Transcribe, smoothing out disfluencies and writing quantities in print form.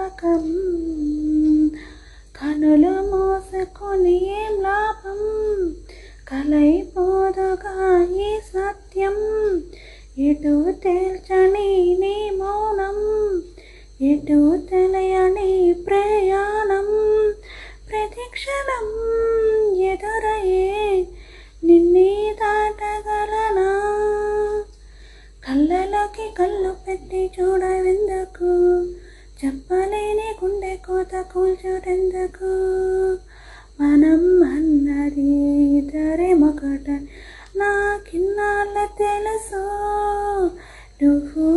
జ్ఞాపకం కనులు మోసుకొని ఏం లాభం కలైపోదుగా ఈ సత్యం ఎటు తేల్చని నీ మౌనం ఎటు తెలియని ప్రయాణం ప్రతిక్షణం ఎదురయ్యే నిన్నే దాటగలనా కళ్ళలోకి కళ్ళు పెట్టి చూడవెందుకు చెప్పలేని గుండె కోత కూల్చుటెందుకు మనం అన్నది ఇద్దరే ఒకట నాకిన్నాళ్ళ తెలుసు నువ్వు